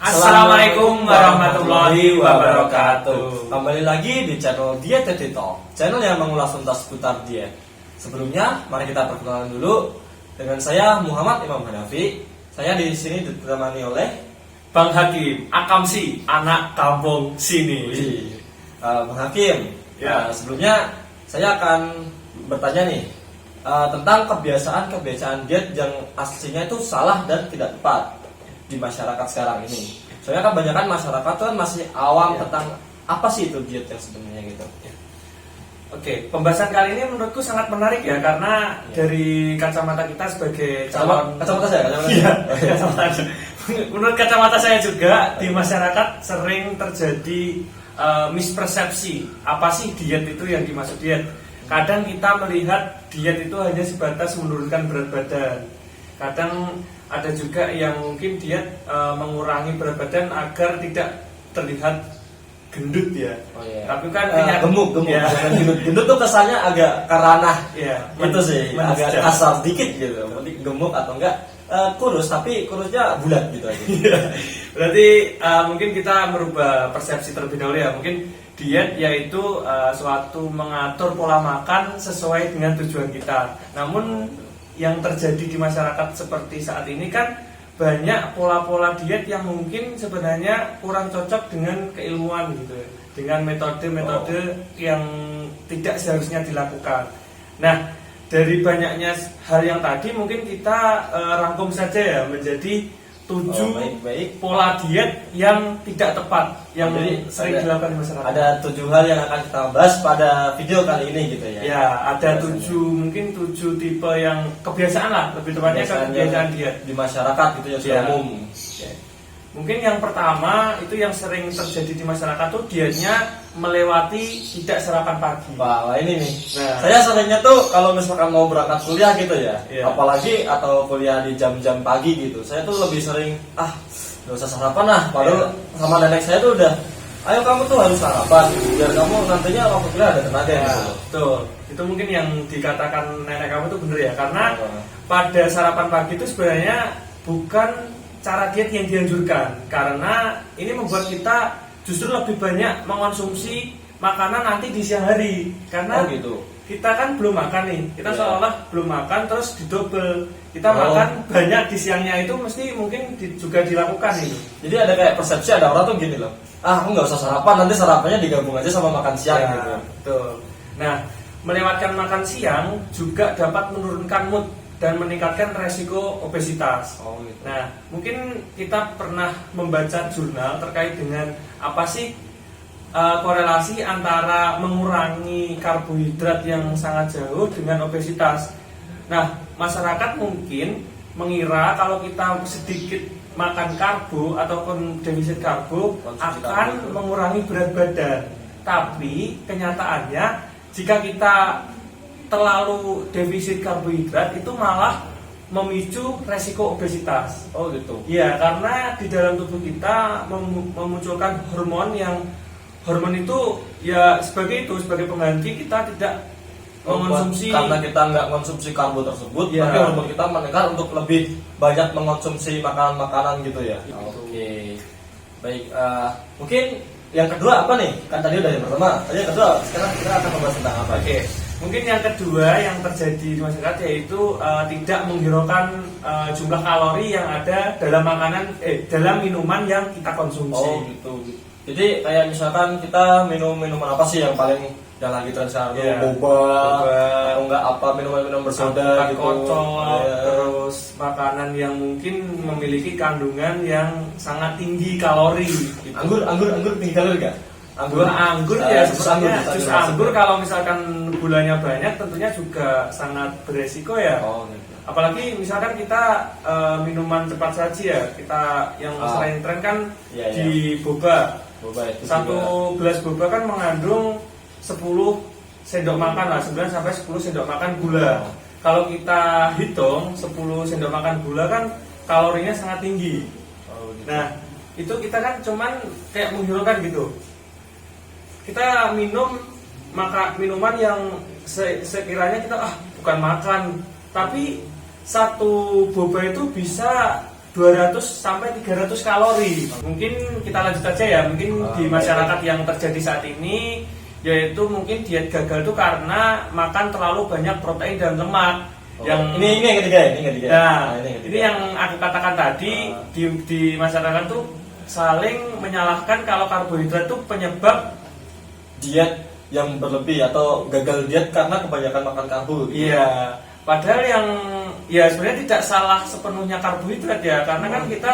Assalamualaikum warahmatullahi wabarakatuh. Kembali lagi di channel Diet Talk, channel yang mengulas tuntas seputar diet. Sebelumnya, mari kita perkenalan dulu dengan saya Muhammad Imam Hanafi. Saya di sini ditemani oleh Bang Hakim Akamsi, anak kampung sini. Bang Hakim. Ya. Sebelumnya saya akan bertanya nih tentang kebiasaan diet yang aslinya itu salah dan tidak tepat di masyarakat sekarang ini. Soalnya kan kebanyakan masyarakat tuh kan masih awam tentang apa sih itu diet yang sebenarnya gitu. Oke, pembahasan kali ini menurutku sangat menarik ya, karena dari kacamata kita sebagai calon kacamata saya. Iya, kacamata. Menurut kacamata saya juga di masyarakat sering terjadi mispersepsi apa sih diet itu yang dimaksud diet. Kadang kita melihat diet itu hanya sebatas menurunkan berat badan. Kadang ada juga yang mungkin diet mengurangi berat badan agar tidak terlihat gendut ya. Oh, iya. Tapi kan gemuk. Ya. Gendut tuh kesannya agak karanah. Ya, Itu sih agak kasar dikit gitu. Mending gemuk atau enggak kurus, tapi kurusnya bulat gitu aja. Berarti mungkin kita merubah persepsi terlebih dahulu ya. Mungkin diet yaitu suatu mengatur pola makan sesuai dengan tujuan kita. Namun yang terjadi di masyarakat seperti saat ini kan banyak pola-pola diet yang mungkin sebenarnya kurang cocok dengan keilmuan gitu, dengan metode-metode yang tidak seharusnya dilakukan. Nah, dari banyaknya hal yang tadi mungkin kita rangkum saja ya menjadi 7 pola diet yang tidak tepat yang sering dilakukan di masyarakat. Ada 7 hal yang akan kita bahas pada video kali ini gitu ya. Ya, ada 7 tipe yang kebiasaan lah, lebih tepatnya kebiasaan diet di masyarakat gitu ya, sudah umum. Ya. Mungkin yang pertama itu yang sering terjadi di masyarakat tuh dietnya melewati tidak sarapan pagi. Wah, ini nih. Nah, saya seringnya tuh kalau misalkan mau berangkat kuliah gitu ya, apalagi atau kuliah di jam-jam pagi gitu, saya tuh lebih sering nggak usah sarapan lah. Padahal sama nenek saya tuh udah, ayo kamu tuh harus sarapan biar kamu nantinya waktu kuliah ada tenaga gitu. Betul. Itu mungkin yang dikatakan nenek kamu tuh bener ya, karena pada sarapan pagi itu sebenarnya bukan cara diet yang dianjurkan, karena ini membuat kita justru lebih banyak mengonsumsi makanan nanti di siang hari, karena kita kan belum makan nih, kita seolah belum makan terus didobel, kita makan banyak di siangnya, itu mesti mungkin juga dilakukan ini. Jadi ada kayak persepsi, ada orang tuh gini loh, aku nggak usah sarapan, nanti sarapannya digabung aja sama makan siang gitu. Betul. Nah, melewatkan makan siang juga dapat menurunkan mood dan meningkatkan resiko obesitas. Nah, mungkin kita pernah membaca jurnal terkait dengan apa sih korelasi antara mengurangi karbohidrat yang sangat jauh dengan obesitas. Nah, masyarakat mungkin mengira kalau kita sedikit makan karbo ataupun defisit karbo akan mengurangi berat badan. Tapi kenyataannya jika kita terlalu defisit karbohidrat itu malah memicu resiko obesitas. Oh gitu. Iya, karena di dalam tubuh kita memunculkan hormon itu ya sebagai pengganti kita tidak mengonsumsi. Karena kita nggak mengonsumsi karbo tersebut, tapi hormon kita meningkat untuk lebih banyak mengonsumsi makanan-makanan gitu ya. Oke. Baik, mungkin yang kedua apa nih? Kan tadi udah yang pertama, tadi yang kedua. Sekarang kita akan membahas tentang apa? Oke. Mungkin yang kedua yang terjadi di masyarakat yaitu tidak menghiraukan jumlah kalori yang ada dalam dalam minuman yang kita konsumsi. Oh gitu. Jadi kayak misalkan kita minum minuman apa sih yang paling yang lagi tren sekarang? Boba, atau enggak apa minuman bersoda gitu. Kocok, terus makanan yang mungkin memiliki kandungan yang sangat tinggi kalori. Gitu. Anggur tinggi kalori enggak? Anggur ya sebenarnya jus anggur kalau misalkan gulanya banyak tentunya juga sangat beresiko ya. Apalagi misalkan kita minuman cepat saji ya, kita yang selain tren kan di boba. Satu gelas boba kan mengandung 10 sendok makan lah, 9 sampai 10 sendok makan gula. Kalau kita hitung 10 sendok makan gula kan kalorinya sangat tinggi. Nah, itu kita kan cuman kayak menghiraukan gitu. Kita minum minuman yang sekiranya kita bukan makan, tapi satu boba itu bisa 200 sampai 300 kalori. Mungkin kita lanjut aja ya. Mungkin di masyarakat yang terjadi saat ini, yaitu mungkin diet gagal itu karena makan terlalu banyak protein dan lemak. Ini yang ketiga ya, ini yang ketiga. Nah, ini yang ketiga. ini yang aku katakan tadi, di masyarakat tuh saling menyalahkan kalau karbohidrat itu penyebab diet yang berlebih atau gagal diet karena kebanyakan makan karbo. Iya, padahal yang ya sebenarnya tidak salah sepenuhnya karbohidrat ya, karena kan kita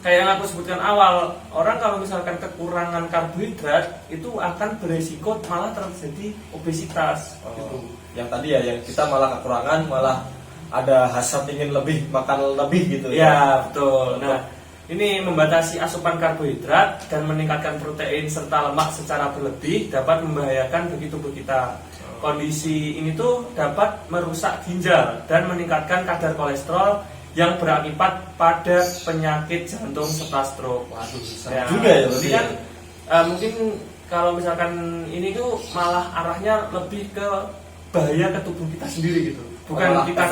kayak yang aku sebutkan awal, orang kalau misalkan kekurangan karbohidrat itu akan beresiko malah terjadi obesitas. Gitu. Yang tadi ya, yang kita malah kekurangan, malah ada hasrat ingin lebih, makan lebih gitu ya. Betul. Nah, ini membatasi asupan karbohidrat dan meningkatkan protein serta lemak secara berlebih dapat membahayakan bagi tubuh kita. Kondisi ini tuh dapat merusak ginjal dan meningkatkan kadar kolesterol yang berakibat pada penyakit jantung serta stroke. Waduh, ya, juga ya. Jadi kan mungkin kalau misalkan ini tuh malah arahnya lebih ke bahaya ke tubuh kita sendiri gitu. Bukan malah kita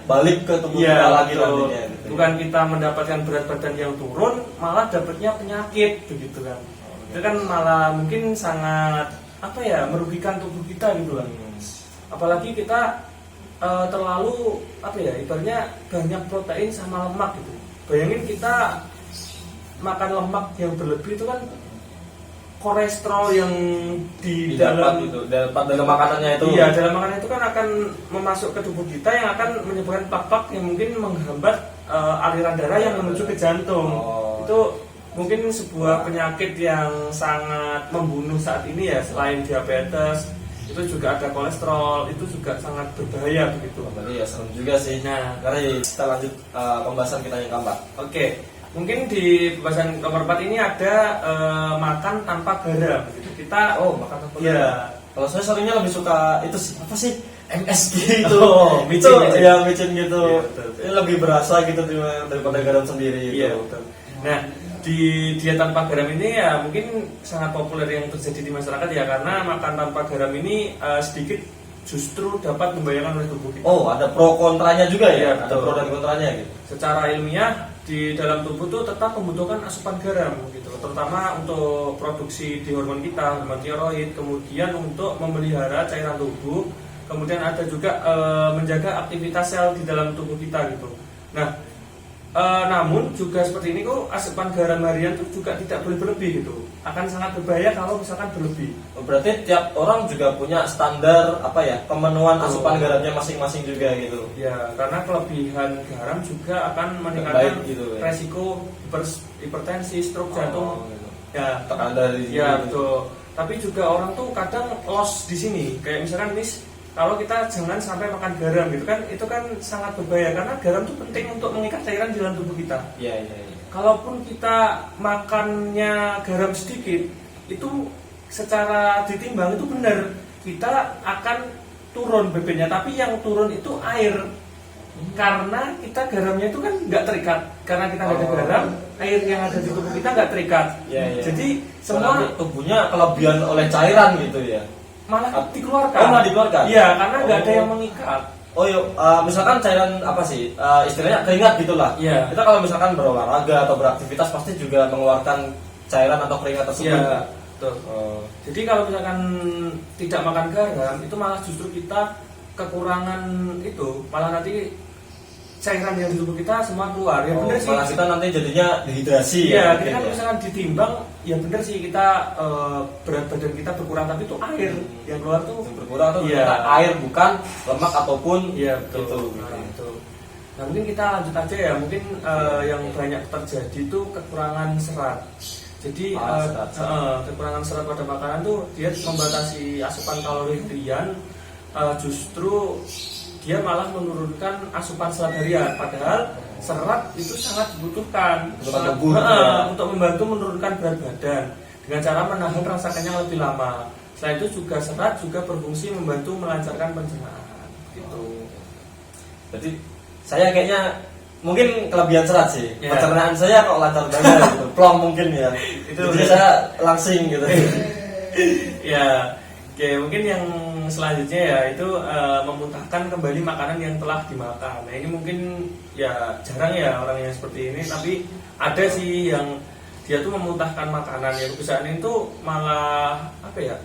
balik ke tubuh kita lagi nantinya. Gitu. Bukan kita mendapatkan berat badan yang turun, malah dapatnya penyakit begitu kan. Itu kan malah mungkin sangat merugikan tubuh kita gitu kan. Apalagi kita terlalu ibaratnya banyak protein sama lemak gitu. Bayangin kita makan lemak yang berlebih itu kan kolesterol yang di dalam makanannya itu. Iya, dalam makanan itu kan akan memasuk ke tubuh kita yang akan menyebabkan plak-plak yang mungkin menghambat aliran darah yang menuju ke jantung. Itu mungkin sebuah penyakit yang sangat membunuh saat ini ya. Selain diabetes, itu juga ada kolesterol, itu juga sangat berbahaya begitu. Berarti ya serem juga sih. Nah, karena kita lanjut pembahasan kita yang keempat. Oke. Mungkin di pembahasan nomor 4 ini ada makan tanpa garam. Kita makan tanpa garam. Ya. Kalau saya seringnya lebih suka itu sih, apa sih? MSG itu. Micin. Ya, micin gitu. Ya, ini lebih berasa gitu daripada garam sendiri gitu. Iya, betul. Nah, di diet tanpa garam ini ya mungkin sangat populer yang terjadi di masyarakat ya, karena makan tanpa garam ini sedikit justru dapat membahayakan oleh tubuh kita. Ada pro kontranya juga ya? Iya, ada pro dan kontranya gitu. Secara ilmiah di dalam tubuh tuh tetap membutuhkan asupan garam gitu, terutama untuk produksi di hormon kita, hormon tiroid, kemudian untuk memelihara cairan tubuh, kemudian ada juga menjaga aktivitas sel di dalam tubuh kita gitu. Nah, namun juga seperti ini kok asupan garam harian tuh juga tidak boleh berlebih gitu, akan sangat berbahaya kalau misalkan berlebih. Berarti tiap orang juga punya standar pemenuhan asupan garamnya masing-masing juga gitu. Ya, karena kelebihan garam juga akan meningkatkan gitu, ya. resiko hipertensi, stroke jantung. Gitu. Ya, tekanan dari ya betul. Tapi juga orang tuh kadang loss di sini. Kayak misalkan kalau kita jangan sampai makan garam gitu kan, itu kan sangat berbahaya karena garam itu penting untuk mengikat cairan di dalam tubuh kita. Iya. Kalaupun kita makannya garam sedikit, itu secara ditimbang itu benar, kita akan turun BB-nya, tapi yang turun itu air. Karena kita garamnya itu kan nggak terikat, karena kita nggak ada garam, air yang ada di tubuh kita nggak terikat. Iya. Jadi semua tubuhnya kelebihan oleh cairan gitu ya. Malah dikeluarkan. Malah dikeluarkan. Iya, karena nggak ada yang mengikat. Misalkan cairan istilahnya keringat gitulah. Iya. Kita kalau misalkan berolahraga atau beraktivitas pasti juga mengeluarkan cairan atau keringat tersebut. Iya, betul. Jadi kalau misalkan tidak makan garam, itu malah justru kita kekurangan itu, malah nanti cairan yang di tubuh kita semua keluar. Ya benar sih. Malah kita nanti jadinya dehidrasi. Iya, kita kan misalkan ditimbang, ya benar sih kita berat badan kita berkurang, tapi itu air yang keluar tuh berkurang tuh air, bukan lemak ataupun betul. Nah, mungkin kita lanjut aja ya. Mungkin yang banyak terjadi itu kekurangan serat. Jadi kekurangan serat pada makanan tuh dia membatasi asupan kalori harian, justru dia malah menurunkan asupan serat harian, padahal serat itu sangat dibutuhkan untuk membantu menurunkan berat badan dengan cara menahan rasa kenyang lebih lama. Selain itu juga serat juga berfungsi membantu melancarkan pencernaan gitu. Jadi saya kayaknya mungkin kelebihan serat sih. Ya. Pencernaan saya kok lancar banget gitu. Plong mungkin ya. Jadi saya langsing gitu. Ya, oke, mungkin yang selanjutnya ya itu memuntahkan kembali makanan yang telah dimakan. Nah ini mungkin ya jarang ya orang yang seperti ini, tapi ada sih yang dia tuh memuntahkan makanan yang kebiasaan itu malah apa ya,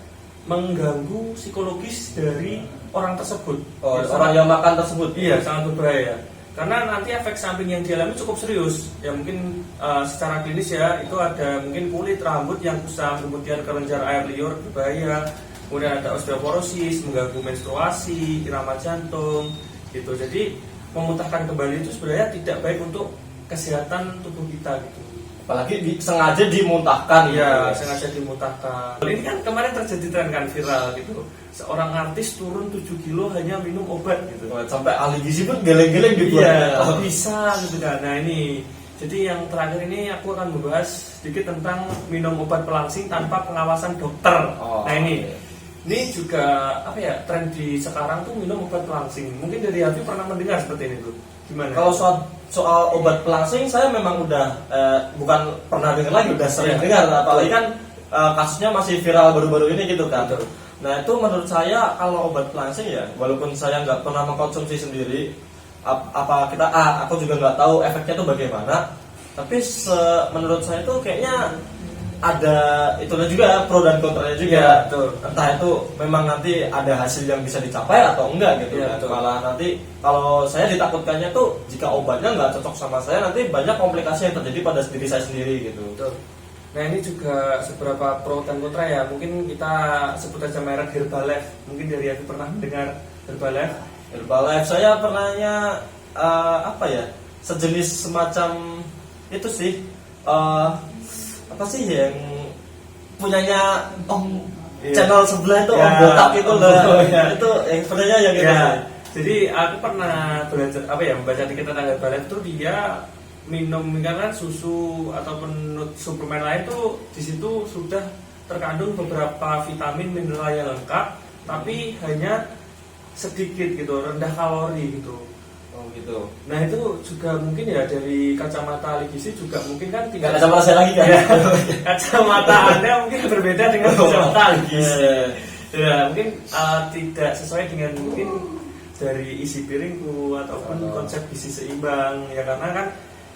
mengganggu psikologis dari orang tersebut. Oh, orang yang makan tersebut. Iya, sangat berbahaya. Karena nanti efek samping yang dialami cukup serius. Ya mungkin secara klinis ya itu ada mungkin kulit, rambut yang kusam, kemudian kelenjar air liur berbahaya, kemudian ada osteoporosis, mengganggu menstruasi, irama jantung, gitu. Jadi memuntahkan kembali itu sebenarnya tidak baik untuk kesehatan tubuh kita, gitu. Apalagi sengaja dimuntahkan. Iya, gitu. sengaja dimuntahkan. Ini kan kemarin terjadi tren kan viral gitu. Seorang artis turun 7 kilo hanya minum obat gitu. Sampai ahli gizi pun geleng-geleng gitu. Iya, kok bisa gitu kan. Nah ini, jadi yang terakhir ini aku akan membahas sedikit tentang minum obat pelangsing tanpa pengawasan dokter. Nah ini juga apa ya, tren di sekarang tuh minum obat pelangsing. Mungkin dari Hafi pernah mendengar seperti ini tuh. Gimana? Kalau soal obat pelangsing saya memang udah bukan pernah dengar lagi, udah sering dengar. Apalagi kan kasusnya masih viral baru-baru ini gitu kan. Betul. Nah itu menurut saya kalau obat pelangsing ya, walaupun saya nggak pernah mengkonsumsi sendiri, aku juga nggak tahu efeknya itu bagaimana. Tapi menurut saya itu kayaknya ada itulah juga pro dan kontranya juga. Ya, betul. Entah itu memang nanti ada hasil yang bisa dicapai atau enggak gitu. Ya, betul. Malah nanti kalau saya ditakutkannya tuh jika obatnya nggak cocok sama saya, nanti banyak komplikasi yang terjadi pada diri saya sendiri gitu. Betul. Nah ini juga seberapa pro dan kontra ya. Mungkin kita sebut aja merek Herbalife. Mungkin dari aku pernah mendengar Herbalife. Herbalife saya pernahnya apa ya, sejenis semacam itu sih apa sih yang punyanya channel sebelah itu ya, Om Botak itu lah. Ya. Itu yang sebenarnya yang gitu. Ya. Jadi aku pernah belajar apa ya, membaca dikit tentang Herbalife itu dia minum misalkan susu ataupun suplemen lain tuh di situ sudah terkandung beberapa vitamin mineral yang lengkap, tapi hanya sedikit gitu, rendah kalori gitu. Oh gitu. Nah itu juga mungkin ya dari kacamata ahli gizi juga mungkin kan tidak Kacamata saya lagi kan. Ya, kacamata Anda mungkin berbeda dengan kacamata ahli gizi. Ya mungkin tidak sesuai dengan mungkin dari isi piringku ataupun konsep gizi seimbang ya, karena kan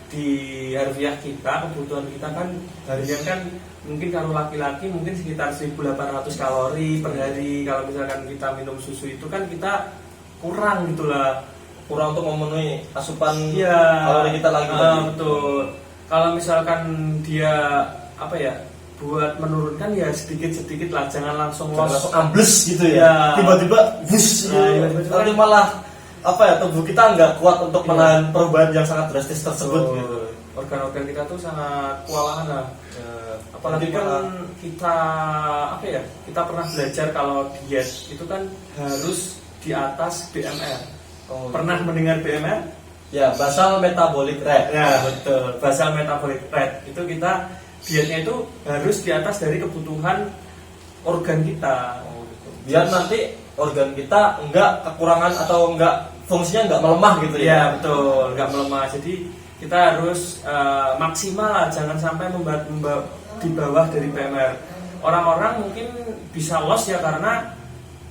di harfiah kita, kebutuhan kita kan harian kan mungkin kalau laki-laki mungkin sekitar 1800 kalori per hari. Kalau misalkan kita minum susu itu kan kita kurang gitulah, Kurang untuk memenuhi asupan ya, kalori kita lagi. Betul. Kalau misalkan dia apa ya, buat menurunkan ya sedikit-sedikit lah, jangan langsung ambles gitu ya. Tiba-tiba bus. Nanti malah apa ya, tubuh kita nggak kuat untuk menahan perubahan yang sangat drastis tersebut gitu. Organ-organ kita tuh sangat kewalahan lah. Apalagi kan kita apa ya, kita pernah belajar kalau diet itu kan harus di atas BMR. Pernah mendengar BMR? Ya, basal metabolic rate. Ya betul, basal metabolic rate itu kita dietnya itu harus di atas dari kebutuhan organ kita. Biar nanti organ kita enggak kekurangan atau enggak fungsinya enggak melemah gitu ya. Iya betul, enggak melemah. Jadi kita harus maksimal lah, jangan sampai di bawah dari BMR. Orang-orang mungkin bisa loss ya karena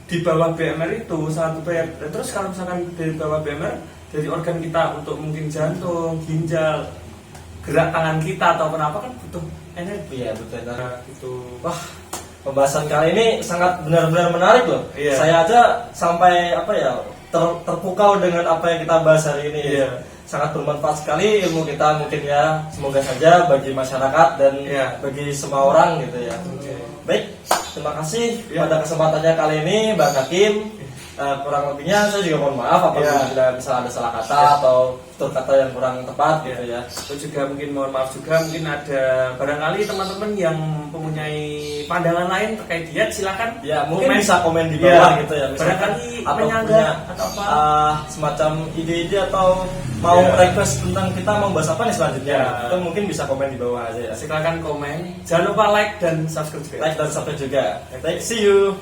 di bawah BMR itu sangat berbahaya. Terus kalau misalkan dari bawah BMR, dari organ kita untuk mungkin jantung, ginjal, gerak tangan kita atau kenapa kan butuh energi. Iya betul. Nah, gitu. Wah, pembahasan kali ini sangat benar-benar menarik loh. Iya. Saya aja sampai apa ya, terpukau dengan apa yang kita bahas hari ini. Iya. Sangat bermanfaat sekali ilmu kita mungkin ya. Semoga saja bagi masyarakat dan bagi semua orang gitu ya. Baik, terima kasih pada kesempatannya kali ini Bang Hakim. Kurang lebihnya saya juga mohon maaf apabila bisa ada salah kata atau tutur kata yang kurang tepat gitu ya. Aku juga mungkin mohon maaf juga, mungkin ada barangkali teman-teman yang mempunyai pandangan lain terkait diet, silakan ya mungkin bisa komen di bawah gitu ya, barangkali atau menyanggah punya atau apa semacam ide-ide atau mau request tentang kita mau bahas apa nih selanjutnya, itu mungkin bisa komen di bawah aja ya. Silakan komen, jangan lupa like dan subscribe juga. Like dan subscribe juga. See you.